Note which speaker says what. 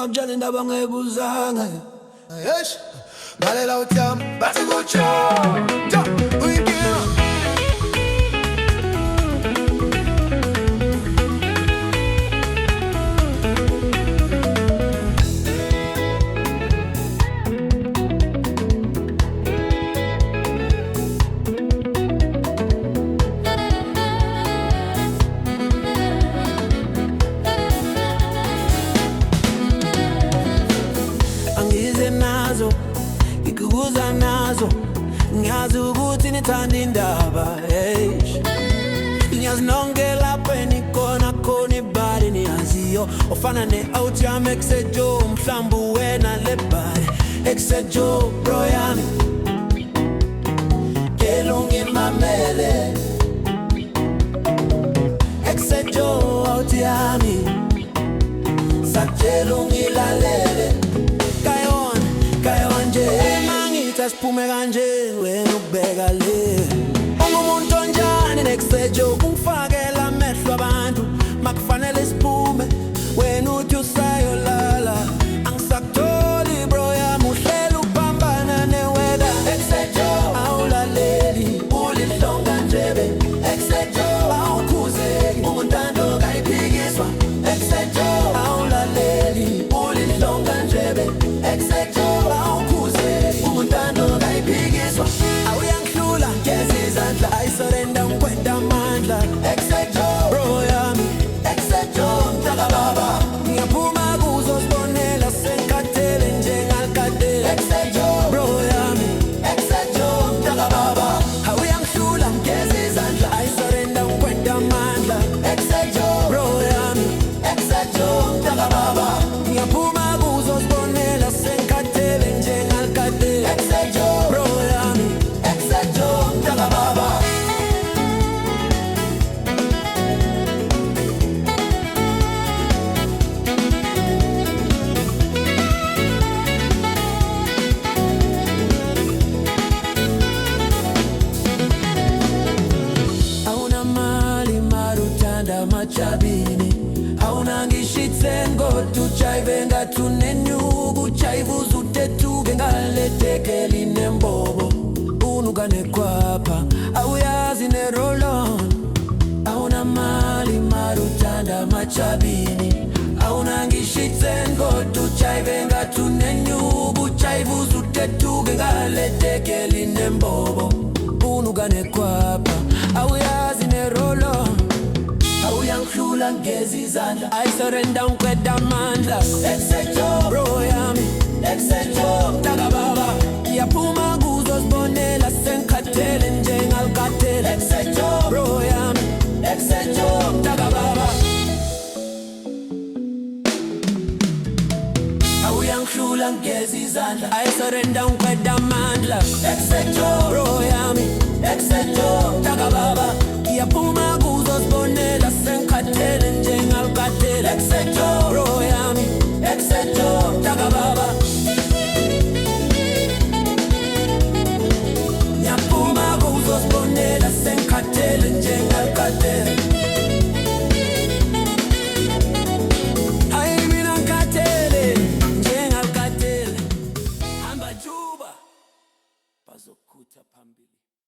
Speaker 1: bakutshela indaba ngebuzanga.
Speaker 2: Yesh, ngalela uThami bathi kutsho uyinkinga.
Speaker 1: Angize nazo ngikubuza nazo, ngiyazi ukuthi nithanda indaba. Ngiyazi nonke lapho enikhona khona ibali niyaziyo, ofana ne-Outyami Exejo, mhlawumbe wena le bali Exejo bro yami, kela ungimamele Exejo Outyami, sakutshela ungilalele. Siphume kanje wena ubeka le, ungumuntu onjani ne-Exejo, ungifakela amehlo abantu makufanele siphume, wena uthi usayolala. Angisakutholi bro yami, uhlela uphambana neweda Exejo, awulaleli ulihlonga njebe Exejo, awukhuzeki untando kayiphikiswa Exejo, awulaleli ulihlonga njebe Exejo, awuyangihlula ngeze izandla, ayisurrender ngikwenda amandla Exejo bro yami, Exejo mtaka baba, ngiyaphuma kuzo sibonela sengikhathele njengalikade Exejo bro yami, Exejo mtaka baba, awuyangihlula ngeze izandla, ayisurrender ngikwenda amandla Exejo bro yami, Exejo mtaka baba, ngiyaphuma kuzo sibonela sengikhathele njengalikade Exejo bro yami, Exejo mtaka baba. Hauna mali marutanda machabini, hauna ngishitse ngotu chaivenga tunenyugu chaivuzu tetuge ngaleteke linembobo unugane kwapa auyazi ne rolon. Hauna mali marutanda machabini, hauna ngishitse ngotu chaivenga tunenyugu chaivuzu tetuge ngaleteke linembobo unugane kwapa auyazi ne rolon. Awuyangihlula ngeze izandla, ayisurrender ngikwenda amandla Exejo bro yami, Exejo mtaka baba, ngiyaphuma kuzo sibonela sengikhathele njengalikade Exejo bro yami, Exejo mtaka baba, awuyangihlula ngeze izandla, ayisurrender ngikwenda amandla Exejo bro yami, Exejo mtaka baba, ngiyaphuma kuzo sibonela sengikhathele njengalikade Exejo bro yami, Exejo mtaka baba, ngiyaphuma kuzo sibonela sengikhathele njengalikade. Hayi mina ngikhathele njengalikade, hamba juba bazokhutha phambili.